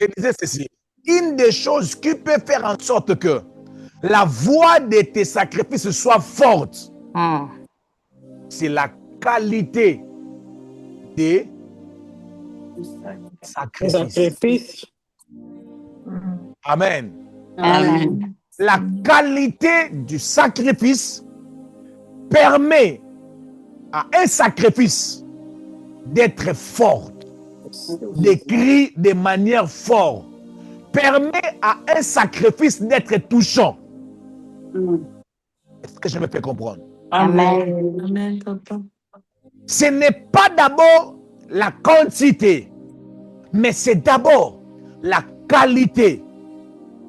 Je disais ceci. Une des choses qui peut faire en sorte que la voix de tes sacrifices soit forte, c'est la qualité des sacrifices. Amen. Amen. La qualité du sacrifice permet à un sacrifice d'être fort, d'écrire de manière forte, permet à un sacrifice d'être touchant. Est-ce que je me fais comprendre? Amen. Amen, papa. Ce n'est pas d'abord la quantité, mais c'est d'abord la qualité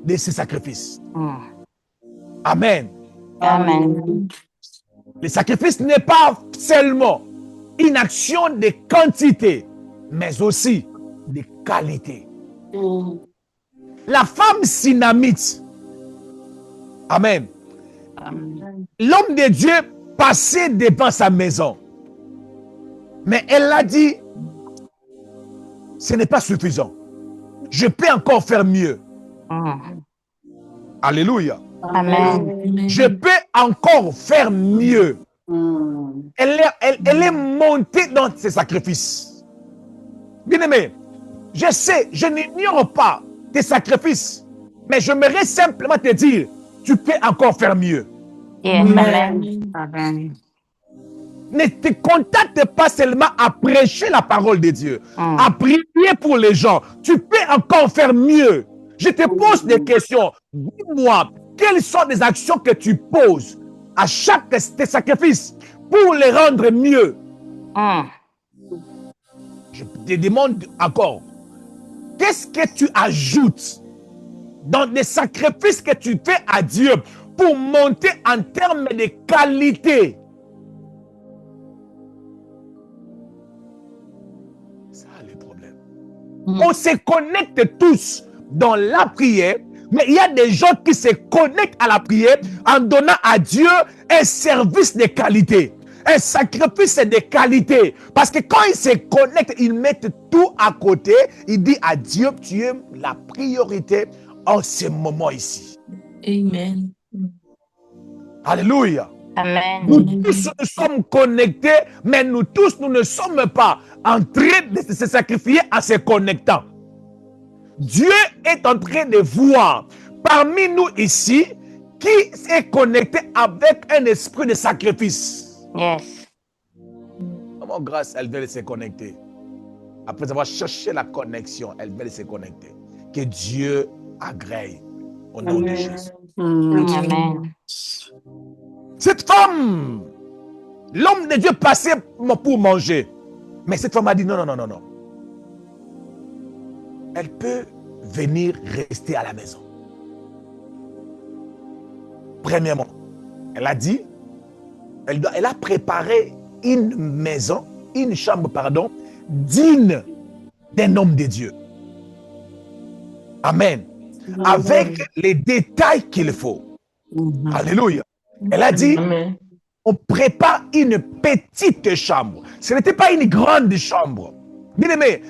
de ces sacrifices. Amen. Amen. Le sacrifice n'est pas seulement une action de quantité, mais aussi de qualité. La femme synamite, amen, l'homme de Dieu passait devant sa maison. Mais elle a dit, ce n'est pas suffisant. Je peux encore faire mieux. Alléluia. Amen. Je peux encore faire mieux. Elle est montée dans ses sacrifices. Bien-aimé, je sais, je n'ignore pas tes sacrifices, mais j'aimerais simplement te dire, tu peux encore faire mieux. Amen. Amen. Ne te contente pas seulement à prêcher la parole de Dieu, à prier pour les gens. Tu peux encore faire mieux. Je te pose des questions. Dis-moi, quelles sont les actions que tu poses à chaque tes sacrifices pour les rendre mieux? Je te demande encore, qu'est-ce que tu ajoutes dans les sacrifices que tu fais à Dieu pour monter en termes de qualité? Ça, le problème. On se connecte tous dans la prière, mais il y a des gens qui se connectent à la prière en donnant à Dieu un service de qualité, un sacrifice de qualité. Parce que quand ils se connectent, ils mettent tout à côté. Ils disent à Dieu, tu es la priorité en ce moment ici. Amen. Alléluia. Amen. Nous tous nous sommes connectés, mais nous tous, nous ne sommes pas en train de se sacrifier en se connectant. Dieu est en train de voir parmi nous ici qui est connecté avec un esprit de sacrifice. Yes. Comment grâce, elle veut se connecter. Après avoir cherché la connexion, elle veut se connecter. Que Dieu agrée au nom de Jésus. Amen. Cette femme, l'homme de Dieu passait pour manger. Mais cette femme a dit non, non, non, non, non. Elle peut venir rester à la maison. Premièrement, elle a dit, elle a préparé une maison, une chambre, pardon, digne d'un homme de Dieu. Amen. Avec les détails qu'il faut. Alléluia. Elle a dit, on prépare une petite chambre. Ce n'était pas une grande chambre. Bien aimé,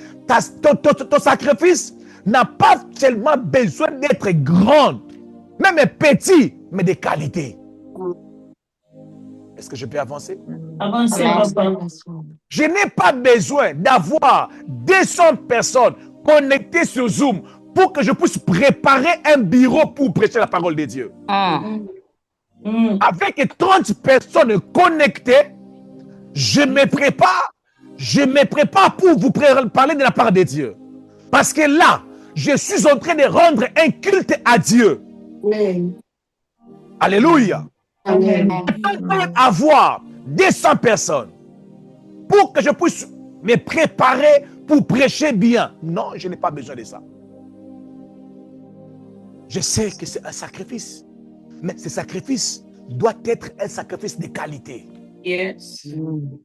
ton sacrifice n'a pas seulement besoin d'être grand, même petit, mais de qualité. Est-ce que je peux avancer? Avancez, papa. Je n'ai pas besoin d'avoir 200 personnes connectées sur Zoom pour que je puisse préparer un bureau pour prêcher la parole de Dieu. Avec 30 personnes connectées, je me prépare pour vous parler de la part de Dieu. Parce que là, je suis en train de rendre un culte à Dieu. Alléluia. Amen. Je peux avoir 200 personnes pour que je puisse me préparer pour prêcher bien. Non, je n'ai pas besoin de ça. Je sais que c'est un sacrifice. Mais ce sacrifice doit être un sacrifice de qualité. Yes.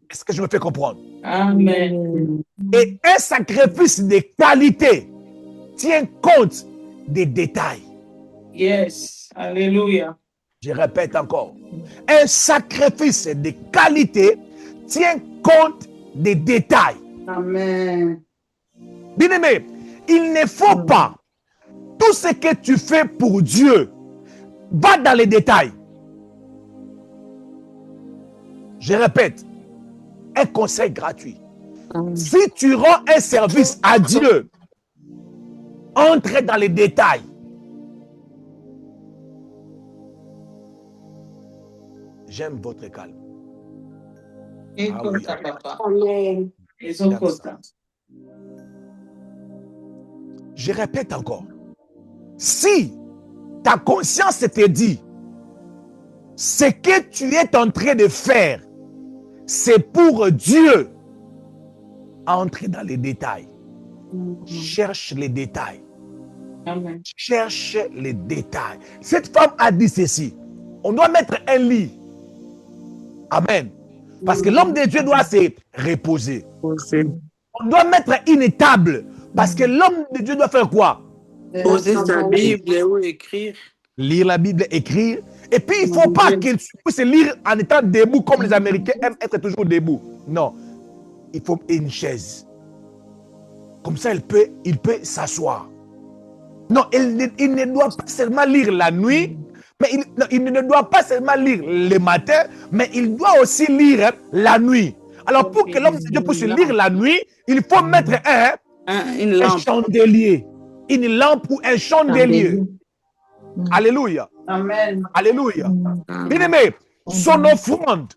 Est-ce que je me fais comprendre? Amen. Et un sacrifice de qualité tient compte des détails. Yes. Alléluia. Je répète encore. Un sacrifice de qualité tient compte des détails. Amen. Bien-aimé, Il ne faut pas, tout ce que tu fais pour Dieu, va dans les détails. Je répète, un conseil gratuit. Si tu rends un service à Dieu, entre dans les détails. J'aime votre calme. Écoute, oui. papa. Amen. Écoute. Je répète encore. Si ta conscience te dit, ce que tu es en train de faire, c'est pour Dieu, entre dans les détails. Cherche les détails. Amen. Cherche les détails. Cette femme a dit ceci. On doit mettre un lit. Amen. Parce que l'homme de Dieu doit se reposer. On doit mettre une table. Parce que l'homme de Dieu doit faire quoi? Poser sa Bible ou écrire. Lire la Bible, écrire. Et puis, il ne faut pas qu'il puisse lire en étant debout comme les Américains aiment être toujours debout. Non. Il faut une chaise. Comme ça, il peut s'asseoir. Non, il ne doit pas seulement lire la nuit, mais il ne doit pas seulement lire le matin, mais il doit aussi lire la nuit. Alors, pour que l'homme de Dieu puisse lire la nuit, il faut mettre une lampe. un chandelier. Une lampe ou un chandelier. Alléluia. Amen. Alléluia. Bien-aimé, son offrande,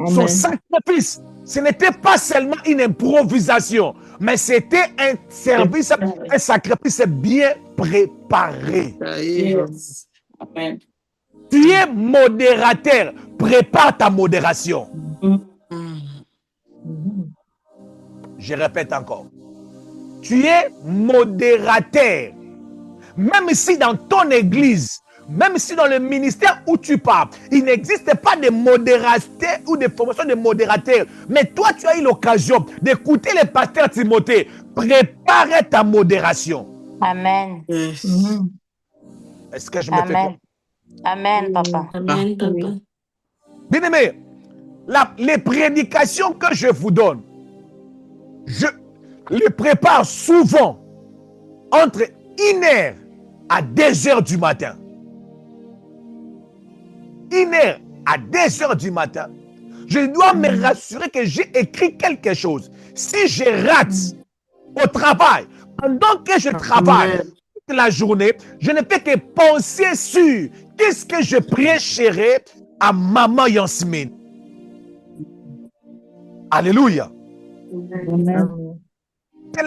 son sacrifice, ce n'était pas seulement une improvisation, mais c'était un service, un sacrifice bien préparé. Yes. Amen. Tu es modérateur, prépare ta modération. Je répète encore. Tu es modérateur. Même si dans ton église, même si dans le ministère où tu pars, il n'existe pas de modérateur ou de formation de modérateur, mais toi, tu as eu l'occasion d'écouter le pasteur Timothée. Prépare ta modération. Amen. Yes. Est-ce que je me fais Amen. Amen, papa. Amen, papa. bien aimé, les prédications que je vous donne, je les prépare souvent entre 1h à 2h du matin. 1h à 2h du matin. Je dois me rassurer que j'ai écrit quelque chose. Si je rate au travail, pendant que je travaille toute la journée, je ne fais que penser sur qu'est-ce que je prêcherai à maman Yasmine. Alléluia.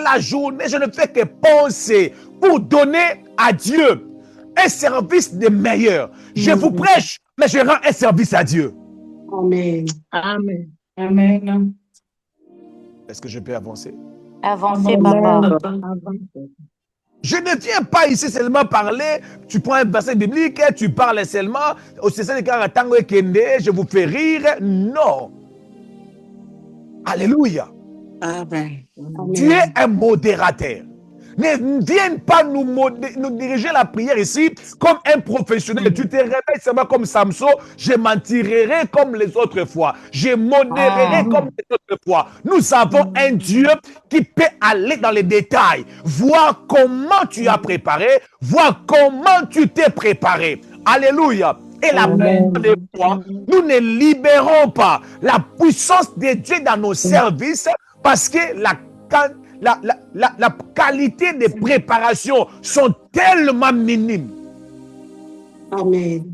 La journée, je ne fais que penser pour donner à Dieu un service de meilleur. Je vous prêche, mais je rends un service à Dieu. Amen. Amen. Amen. Est-ce que je peux avancer? Avancez, papa. Je ne viens pas ici seulement parler, tu prends un verset biblique, tu parles seulement, je vous fais rire. Non. Alléluia. Amen. Tu es un modérateur. Ne viens pas nous diriger la prière ici comme un professionnel. Tu te réveilles seulement comme Samson. Je m'en tirerai comme les autres fois. Je modérerai comme les autres fois. Nous avons un Dieu qui peut aller dans les détails. Voir comment tu as préparé. Voir comment tu t'es préparé. Alléluia. Et la plupart des fois, nous ne libérons pas la puissance de Dieu dans nos services parce que la qualité des préparations sont tellement minimes. Amen.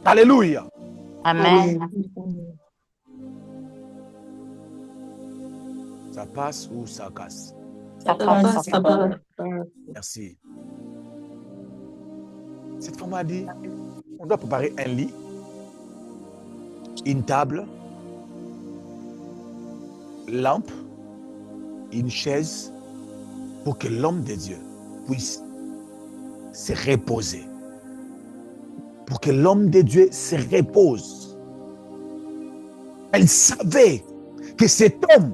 Alléluia. Amen. Ça passe ou ça casse? Ça passe, ça passe. Merci. Cette femme a dit, on doit préparer un lit, une table, lampe, une chaise pour que l'homme de Dieu puisse se reposer. Pour que l'homme de Dieu se repose. Elle savait que cet homme,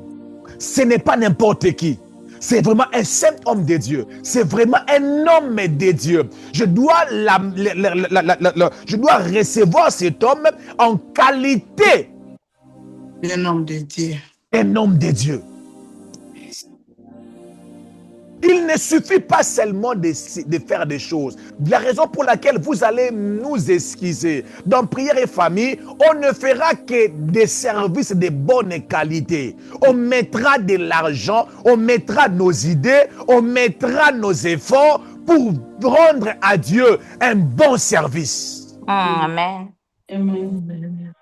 ce n'est pas n'importe qui. C'est vraiment un saint homme de Dieu. C'est vraiment un homme de Dieu. Je dois recevoir cet homme en qualité Un homme de Dieu. un homme de Dieu. Il ne suffit pas seulement de faire des choses. La raison pour laquelle vous allez nous excuser. Dans Prière et Famille, on ne fera que des services de bonne qualité. On mettra de l'argent, on mettra nos idées, on mettra nos efforts pour rendre à Dieu un bon service. Amen. Amen.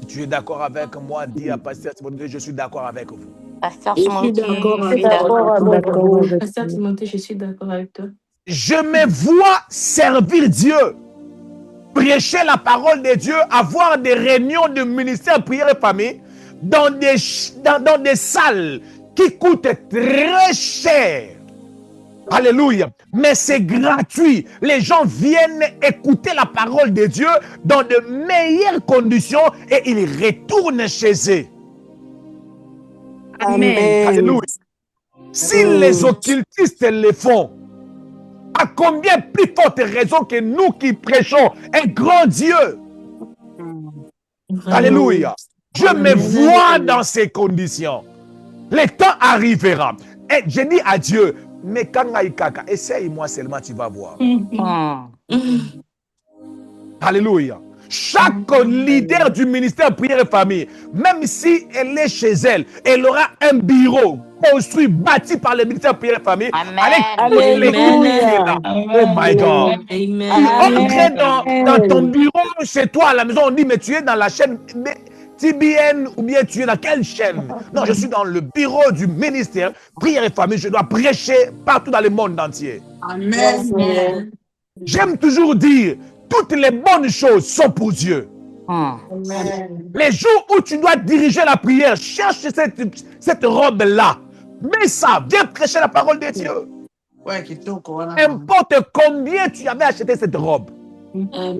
Tu es d'accord avec moi? Dis à Pasteur Timothée, je suis d'accord avec vous. Pasteur Je suis Timothée, d'accord je suis avec d'accord avec vous. Pasteur Timothée, je suis d'accord avec toi. Je me vois servir Dieu, prêcher la parole de Dieu, avoir des réunions de ministère, prière et famille dans des salles qui coûtent très cher. Alléluia. Mais c'est gratuit. Les gens viennent écouter la parole de Dieu dans de meilleures conditions et ils retournent chez eux. Amen. Alléluia. Si les occultistes le font, à combien plus forte raison que nous qui prêchons un grand Dieu. Alléluia. Je me vois dans ces conditions. Le temps arrivera. Et je dis à Dieu, mais Kangaïkaka, essaye-moi seulement, tu vas voir. Alléluia. Chaque leader du ministère Prière et Famille, même si elle est chez elle, elle aura un bureau construit, bâti par le ministère Prière et Famille. Avec toutes les Alléluia. Oh my God. Amen. Tu entres dans ton bureau chez toi à la maison, on dit, mais tu es dans la chaîne TBN ou bien tu es dans quelle chaîne? Non, je suis dans le bureau du ministère Prière et Famille. Je dois prêcher partout dans le monde entier. Amen. J'aime toujours dire, toutes les bonnes choses sont pour Dieu. Amen. Les jours où tu dois diriger la prière, cherche cette robe-là. Mets ça, viens prêcher la parole de Dieu. Importe combien tu avais acheté cette robe. Amen.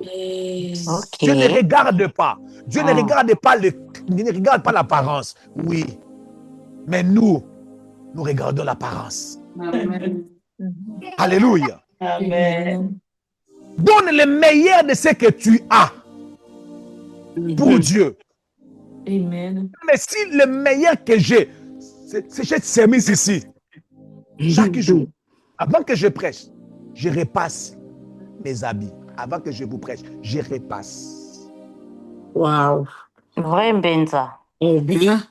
Dieu ne regarde pas. Dieu ne regarde pas ne regarde pas l'apparence. Oui. Mais nous regardons l'apparence. Amen. Alléluia. Amen. Donne le meilleur de ce que tu as pour Dieu. Amen. Mais si le meilleur que j'ai, c'est cette chemise ici, chaque jour, avant que je prêche, je repasse mes habits. Avant que je vous prêche, je repasse. Wow. Vrai Benza. Bien.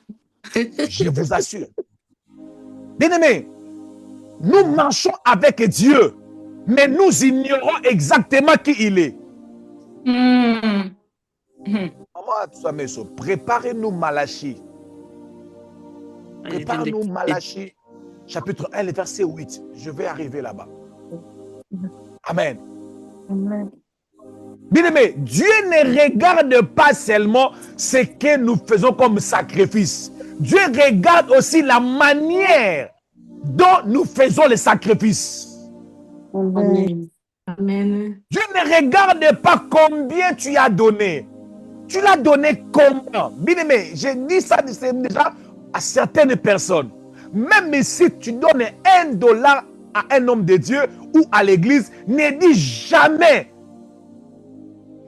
Je vous assure. Bien-aimés, nous marchons avec Dieu, mais nous ignorons exactement qui il est. Préparez-nous Malachie. Préparez-nous Malachie, chapitre 1, le verset 8. Je vais arriver là-bas. Amen. Amen. Bien-aimé, Dieu ne regarde pas seulement ce que nous faisons comme sacrifice. Dieu regarde aussi la manière dont nous faisons les sacrifices. Amen. Amen. Dieu ne regarde pas combien tu as donné. Tu l'as donné comment? Bien-aimé, j'ai dit ça déjà à certaines personnes. Même si tu donnes $1 à un homme de Dieu ou à l'église, ne dis jamais: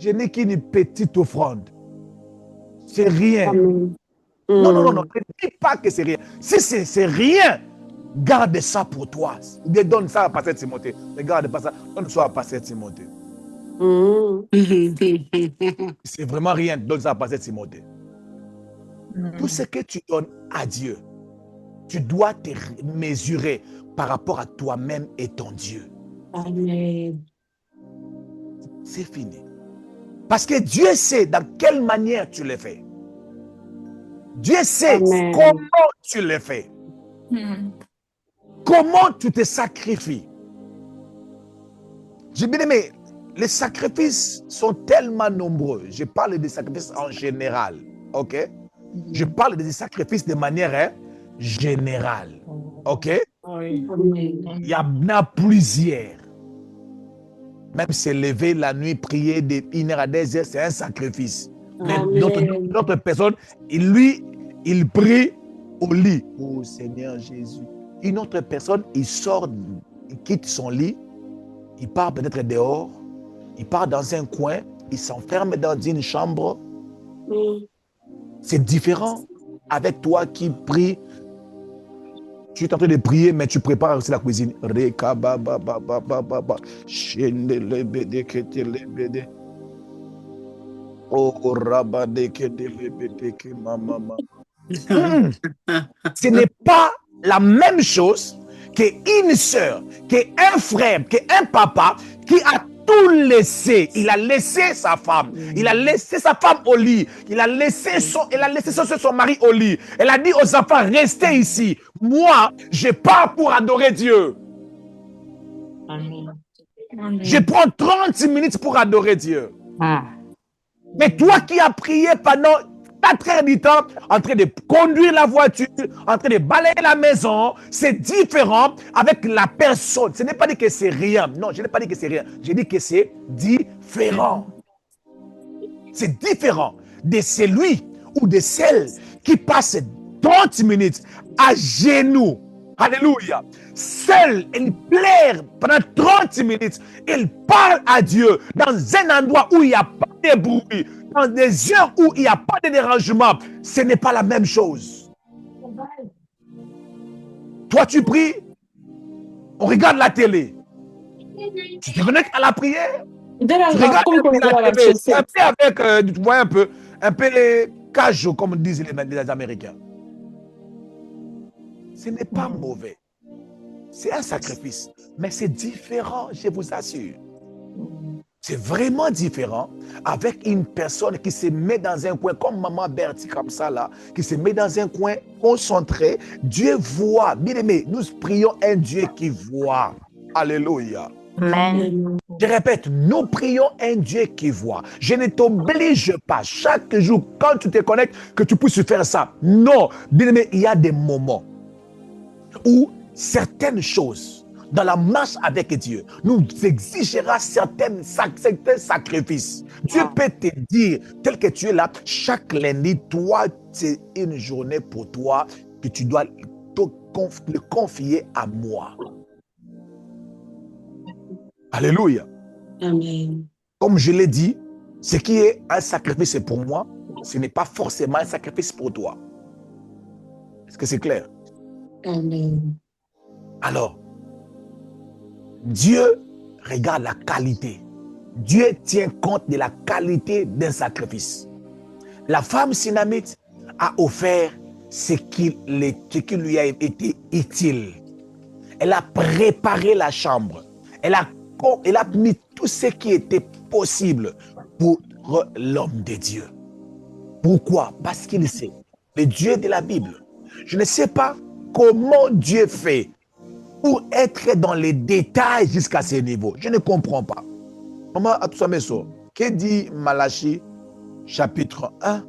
je n'ai qu'une petite offrande. C'est rien. Non, non, non, non. Ne dis pas que c'est rien. Si c'est rien, garde ça pour toi. Donne ça à Pasteur Timothée. Ne garde pas ça. Donne ça à Pasteur Timothée. C'est vraiment rien. Donne ça à Pasteur Timothée. Tout ce que tu donnes à Dieu, tu dois te mesurer par rapport à toi-même et ton Dieu. Amen. C'est fini. Parce que Dieu sait dans quelle manière tu le fais. Dieu sait comment tu le fais. Comment tu te sacrifies. J'ai bien aimé, les sacrifices sont tellement nombreux. Je parle des sacrifices en général. Ok? Je parle des sacrifices de manière générale. Ok? Il y en a plusieurs. Même se lever la nuit, prier de 1h à 2h, c'est un sacrifice. Mais d'autres personnes, il prie au lit. Oh Seigneur Jésus. Une autre personne, il sort, il quitte son lit, il part peut-être dehors, il part dans un coin, il s'enferme dans une chambre. C'est différent avec toi qui prie Tu es en train de prier, mais tu prépares aussi la cuisine. Ce n'est pas la même chose qu'une sœur, qu'un frère, qu'un papa qui a tout laissé. Il a laissé sa femme. Il a laissé sa femme au lit. Elle a laissé son mari au lit. Elle a dit aux enfants, restez ici. Moi, je pars pour adorer Dieu. Amen. Je prends 30 minutes pour adorer Dieu. Mais toi qui as prié pendant 4 heures du temps, en train de conduire la voiture, en train de balayer la maison, c'est différent avec la personne. Ce n'est pas dit que c'est rien. Non, je n'ai pas dit que c'est rien. J'ai dit que c'est différent. C'est différent de celui ou de celle qui passe 30 minutes à genoux. Alléluia. Seule, elle pleure pendant 30 minutes. Elle parle à Dieu dans un endroit où il n'y a pas de bruit, dans des heures où il n'y a pas de dérangement. Ce n'est pas la même chose. Toi, tu pries, on regarde la télé. Tu te connectes à la prière. Tu regardes la télé. C'est un peu avec, tu vois un peu les cajots, comme disent les Américains. Ce n'est pas mauvais. C'est un sacrifice. Mais c'est différent, je vous assure. C'est vraiment différent avec une personne qui se met dans un coin, comme maman Bertie, comme ça là, qui se met dans un coin concentré. Dieu voit. Bien aimé, nous prions un Dieu qui voit. Alléluia. Amen. Je répète, nous prions un Dieu qui voit. Je ne t'oblige pas chaque jour, quand tu te connectes, que tu puisses faire ça. Non, bien aimé, il y a des moments où certaines choses dans la marche avec Dieu nous exigera certains sacrifices. Dieu peut te dire, tel que tu es là, chaque lundi, toi, c'est une journée pour toi que tu dois le confier à moi. Alléluia. Amen. Comme je l'ai dit, ce qui est un sacrifice pour moi, ce n'est pas forcément un sacrifice pour toi. Est-ce que c'est clair? Amen. Alors, Dieu regarde la qualité. Dieu tient compte de la qualité d'un sacrifice. La femme Sunamite a offert ce qui lui a été utile. Elle a préparé la chambre. Elle a mis tout ce qui était possible pour l'homme de Dieu. Pourquoi? Parce qu'il sait, le Dieu de la Bible. Je ne sais pas comment Dieu fait pour être dans les détails jusqu'à ce niveau. Je ne comprends pas. Maman Atousameso, que dit Malachie chapitre 1,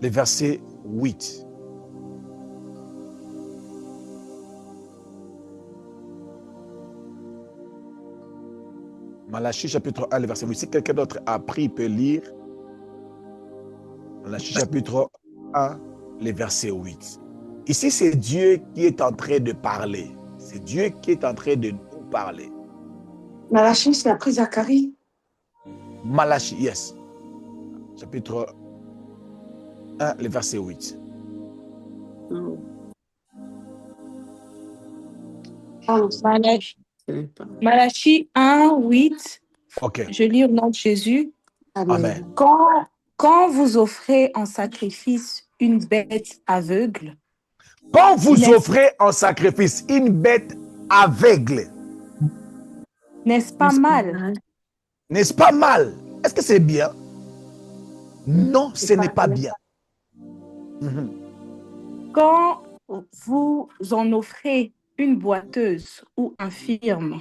le verset 8? Malachie chapitre 1, le verset 8. Si quelqu'un d'autre a appris, il peut lire. Malachie chapitre 1, le verset 8. Ici, c'est Dieu qui est en train de parler. C'est Dieu qui est en train de nous parler. Malachie, c'est après Zacharie. Malachie, yes. Chapitre 1, le verset 8. Malachie 1, 8. Ok. Je lis au nom de Jésus. Amen. Quand vous offrez en sacrifice une bête aveugle, quand vous offrez en sacrifice une bête aveugle, n'est-ce pas mal? N'est-ce pas mal? Est-ce que c'est bien? Non, ce n'est pas bien. Quand vous en offrez une boiteuse ou infirme,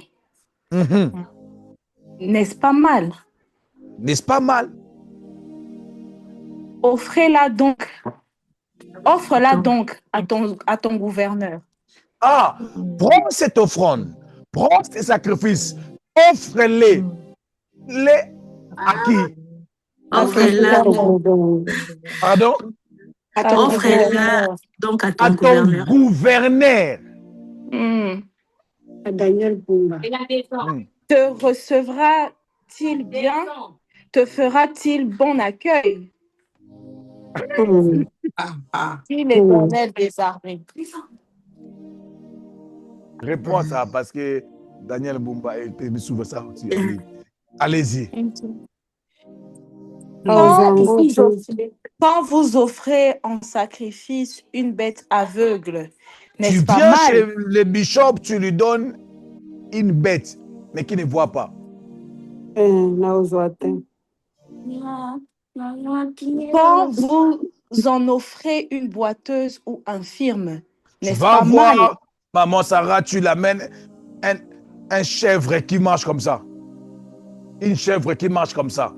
n'est-ce pas mal? N'est-ce pas mal? Offre-la donc à ton gouverneur. Ah, prends cette offrande, prends ces sacrifices, offre-les. À qui? Offre-la. Pardon? Offre-la donc à ton gouverneur. À Daniel Bumba. Te recevra-t-il bien? Te fera-t-il bon accueil? Dit l'Éternel des armées. Réponds à ça parce que Daniel Bumba me souvient ça aussi. Allez-y. Quand vous offrez en sacrifice une bête aveugle, Tu n'est-ce pas viens mal? chez le bishop, tu lui donnes une bête, mais qui ne voit pas. Quand vous en offrez une boiteuse ou infirme, Tu n'est-ce vas pas mal? voir, maman Sarah, tu l'amènes un chèvre qui marche comme ça. Une chèvre qui marche comme ça.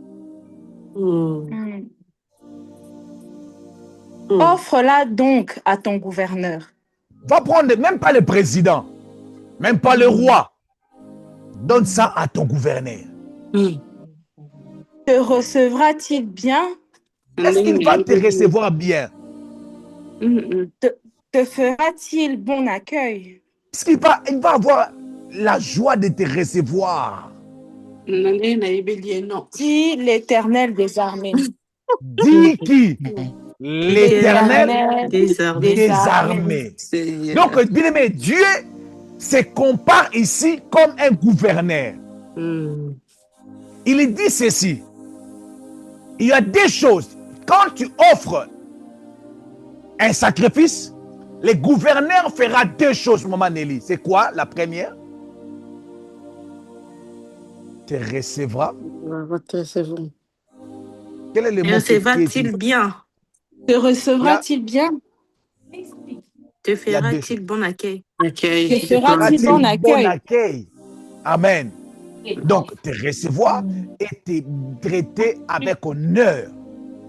Offre-la donc à ton gouverneur. Va prendre même pas le président, même pas le roi. Donne ça à ton gouverneur. Te recevra-t-il bien? Est-ce qu'il va te recevoir bien? Te fera-t-il bon accueil? Est-ce qu'il va avoir la joie de te recevoir? Dit l'Éternel des armées. Dis qui? L'Éternel des armées. Donc, bien aimé, Dieu se compare ici comme un gouverneur. Il dit ceci. Il y a des choses. Quand tu offres un sacrifice, le gouverneur fera deux choses, maman Nelly. C'est quoi la première? Te recevra. Quel est le mot? Recevra-t-il bien? Te recevra-t-il bien? Te fera-t-il bon accueil? Te fera-t-il bon accueil? Amen. Donc, te recevoir et te traiter avec honneur.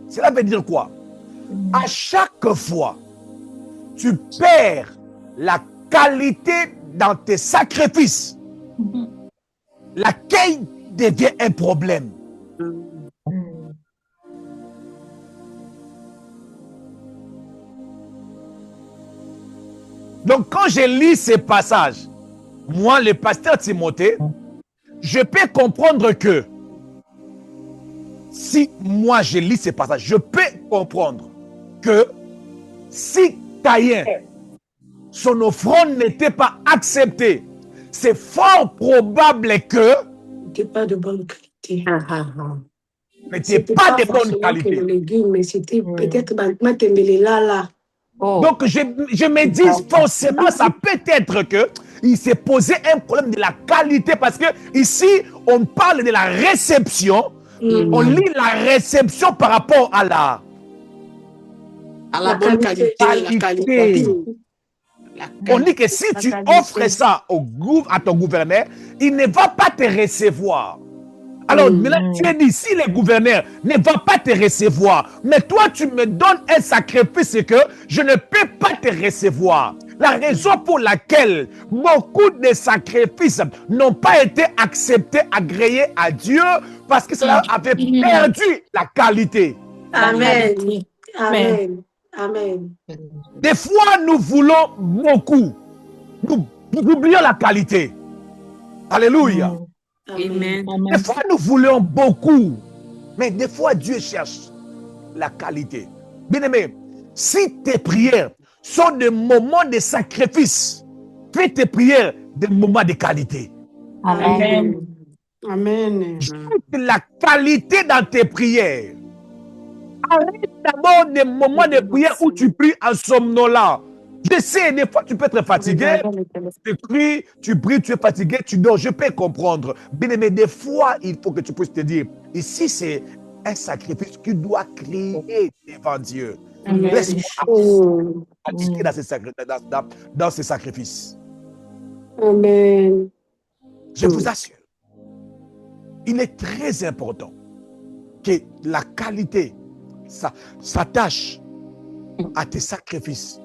Cela veut dire quoi? À chaque fois, tu perds la qualité dans tes sacrifices. L'accueil devient un problème. Donc, quand je lis ces passages, moi, le pasteur Timothée, je peux comprendre que si moi je lis ces passages, je peux comprendre que si Caïn, son offrande n'était pas acceptée, c'est fort probable que C'était pas de bonne qualité. n'était pas de bonne Que qualité. le légume, mais c'était peut-être là. Donc je me dis forcément, ça peut être que il s'est posé un problème de la qualité parce que ici, on parle de la réception. On lit la réception par rapport à la bonne qualité. La qualité. On dit que si tu offres ça à ton gouverneur, il ne va pas te recevoir. Alors, maintenant, tu as dit, si le gouverneur ne va pas te recevoir, mais toi, tu me donnes un sacrifice que je ne peux pas te recevoir. La raison pour laquelle beaucoup de sacrifices n'ont pas été acceptés, agréés à Dieu, parce que cela avait perdu la qualité. Amen. Amen. Amen. Des fois, nous voulons beaucoup. Nous oublions la qualité. Alléluia. Amen. Des fois, nous voulons beaucoup. Mais des fois, Dieu cherche la qualité. Bien-aimé, si tes prières sont des moments de sacrifice, fais tes prières des moments de qualité. Amen. Amen. Ajoute la qualité dans tes prières. Arrête d'abord des moments de prière où tu pries en somnolant. Je sais, des fois tu peux être fatigué, tu pries, tu es fatigué, tu dors, je peux comprendre. Bien aimé, des fois, il faut que tu puisses te dire, ici c'est un sacrifice qui doit crier devant Dieu. Laisse-moi appliquer dans ces sacrifices. Amen. Je vous assure, il est très important que la qualité s'attache à tes sacrifices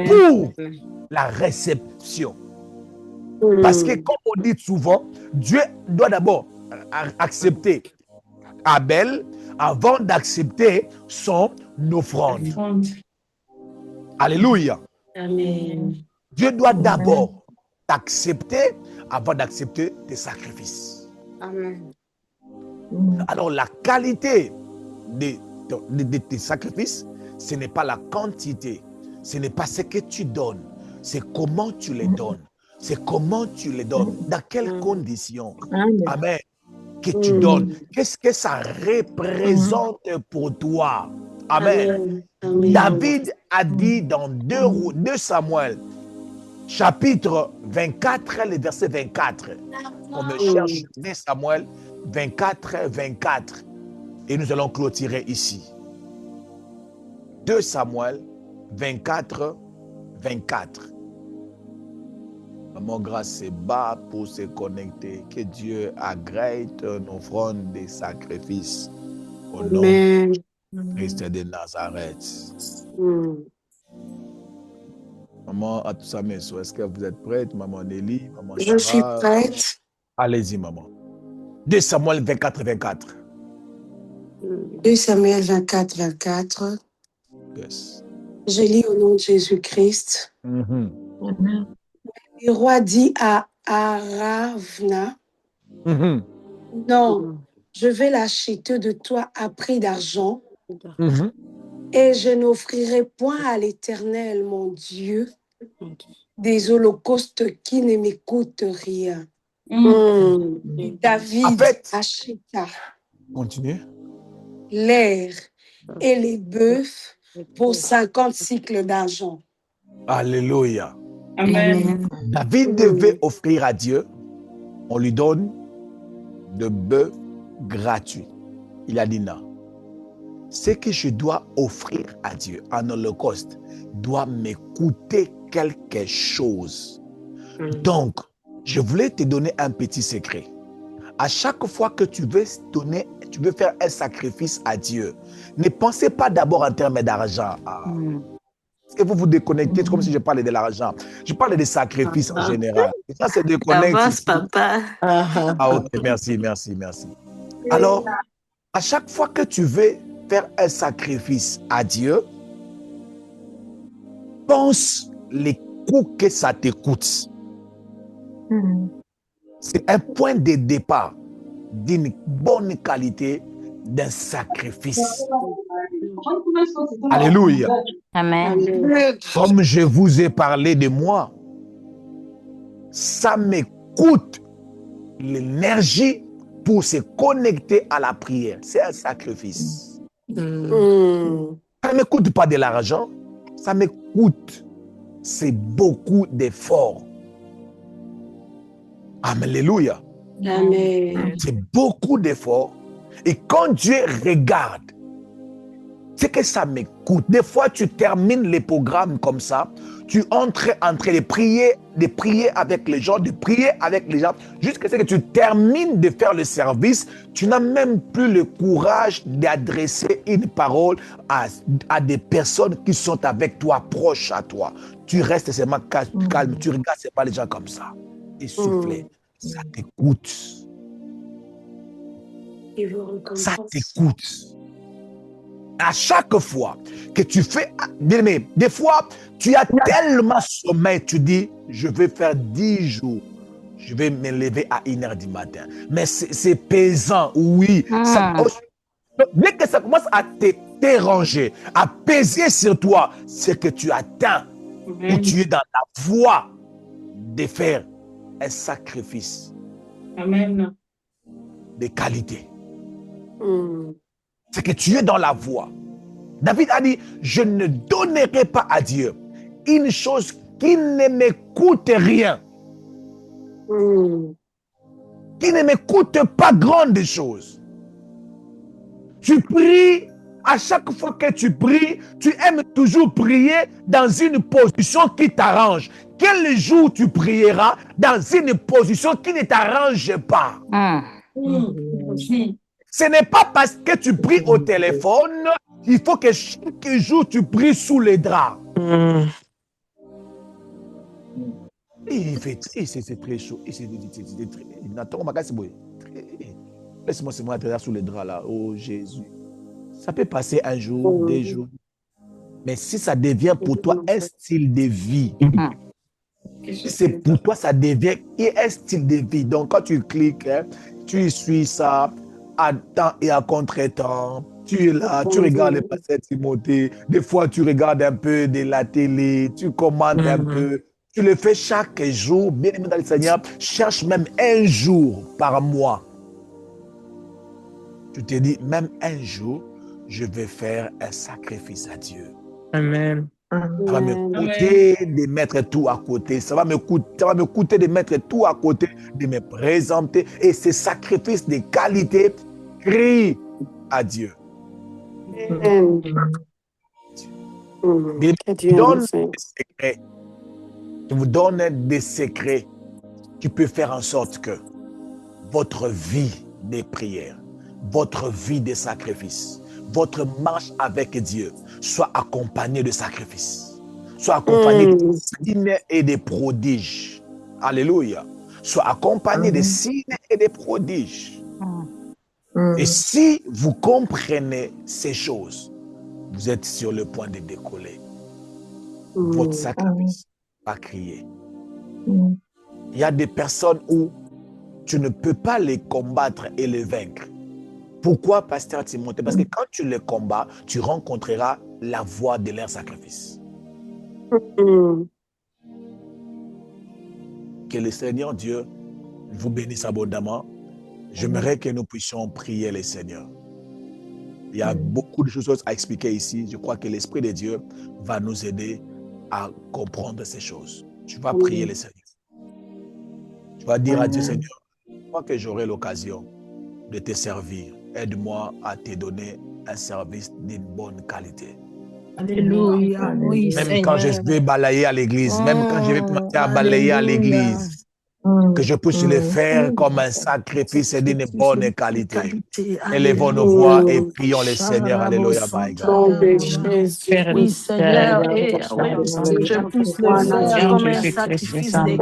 pour la réception. Parce que comme on dit souvent, Dieu doit d'abord accepter Abel avant d'accepter son offrande. Alléluia. Amen. Dieu doit d'abord t'accepter avant d'accepter tes sacrifices. Amen. Alors la qualité de tes sacrifices, ce n'est pas la quantité, ce n'est pas ce que tu donnes, c'est comment tu les donnes. C'est comment tu les donnes, dans quelles conditions. Amen. Amen. Que tu donnes. Qu'est-ce que ça représente pour toi? Amen. David a dit dans 2 Samuel, chapitre 24, le verset 24. On me cherche 2 Samuel 24, 24. Et nous allons clôturer ici. 2 Samuel 24, 24. Maman, grâce est bas pour se connecter. Que Dieu agrée nos offrandes des sacrifices. Au nom de Christ de Nazareth. Maman, à tout ça, est-ce que vous êtes prête, maman Nelly, maman Je suis Sarah? prête. Allez-y, maman. 2 Samuel 24, 24. 2 Samuel 24, 24. Yes. Je lis au nom de Jésus-Christ. Mhm. Le roi dit à Aravna, Mhm. non, je vais l'acheter de toi à prix d'argent Mhm. et je n'offrirai point à l'Éternel, mon Dieu, des holocaustes qui ne m'écoutent rien. David En fait, acheta continue. l'air et les bœufs pour 50 cycles d'argent. Alléluia. Amen. David devait offrir à Dieu, on lui donne de bœufs gratuits. Il a dit non. Ce que je dois offrir à Dieu en holocauste doit me coûter quelque chose. Donc, je voulais te donner un petit secret. À chaque fois que tu veux faire un sacrifice à Dieu, ne pensez pas d'abord en termes d'argent. Est-ce que vous vous déconnectez comme si je parlais de l'argent? Je parle des sacrifices en général. Et ça, c'est déconnecté. Avance, papa. Ah, ok, merci. Alors, à chaque fois que tu veux faire un sacrifice à Dieu, pense les coûts que ça te coûte. C'est un point de départ d'une bonne qualité d'un sacrifice. Alléluia. Amen. Comme je vous ai parlé de moi, ça me coûte l'énergie pour se connecter à la prière. C'est un sacrifice. Ça ne me coûte pas de l'argent, ça me coûte. C'est beaucoup d'efforts. Alléluia. Amen. C'est beaucoup d'efforts. Et quand Dieu regarde, c'est que ça me coûte. Des fois, tu termines les programmes comme ça, tu entres en train de prier avec les gens, jusqu'à ce que tu termines de faire le service, tu n'as même plus le courage d'adresser une parole à des personnes qui sont avec toi, proches à toi. Tu restes seulement calme, tu regardes pas les gens comme ça. Et souffler, ça te coûte. Ça te coûte. À chaque fois que tu fais, bien aimé, des fois, tu as tellement sommeil, tu dis, je vais faire 10 jours, je vais me lever à 1h du matin. Mais c'est pesant, oui. Dès que ça commence à te déranger, à peser sur toi, c'est que tu atteins ou tu es dans la voie de faire un sacrifice de qualité. C'est que tu es dans la voie. David a dit, je ne donnerai pas à Dieu une chose qui ne me coûte rien. Qui ne me coûte pas grande chose. Tu pries, à chaque fois que tu pries, tu aimes toujours prier dans une position qui t'arrange. Quel jour tu prieras dans une position qui ne t'arrange pas? Ce n'est pas parce que tu pries au téléphone, il faut que chaque jour tu pries sous les draps. C'est très chaud. Laisse-moi seulement être sous les draps là. Oh Jésus. Ça peut passer un jour, 2 jours. Mais si ça devient pour toi un style de vie, c'est pour toi, ça devient un style de vie. Donc quand tu cliques, tu suis ça à temps et à contre-temps. Tu es là, tu regardes les passages Timothée. Des fois, tu regardes un peu de la télé, tu commandes un peu. Tu le fais chaque jour, bien aimé dans le Seigneur. Cherche même un jour par mois. Tu te dis, même un jour, je vais faire un sacrifice à Dieu. Amen. Ça va me coûter de mettre tout à côté. Ça va me coûter de mettre tout à côté, de me présenter. Et ce sacrifice de qualité crie à Dieu. Amen. Il Que Dieu donne nous fait. des secrets. Je vous donne des secrets qui peuvent faire en sorte que votre vie de prière, votre vie de sacrifice, votre marche avec Dieu soit accompagnée de sacrifices, soit accompagnée de signes et de prodiges. Alléluia. Soit accompagnée de signes et de prodiges. Et si vous comprenez ces choses, vous êtes sur le point de décoller. Votre sacrifice va crier. Il y a des personnes où tu ne peux pas les combattre et les vaincre. Pourquoi, pasteur Timothée? Parce que quand tu les combats, tu rencontreras la voie de leur sacrifice. Que le Seigneur Dieu vous bénisse abondamment. J'aimerais que nous puissions prier le Seigneur. Il y a beaucoup de choses à expliquer ici. Je crois que l'Esprit de Dieu va nous aider à comprendre ces choses. Tu vas prier le Seigneur. Tu vas dire à Dieu, Seigneur, je crois que j'aurai l'occasion de te servir. Aide-moi à te donner un service d'une bonne qualité. Alléluia. Oui, Même quand je vais balayer à l'église, même quand je vais commencer à balayer à l'église, que je puisse le faire comme un sacrifice d'une bonne qualité. Élevons nos voix et prions le Seigneur. Alléluia. Oui, Seigneur, et je puisse le faire comme un sacrifice de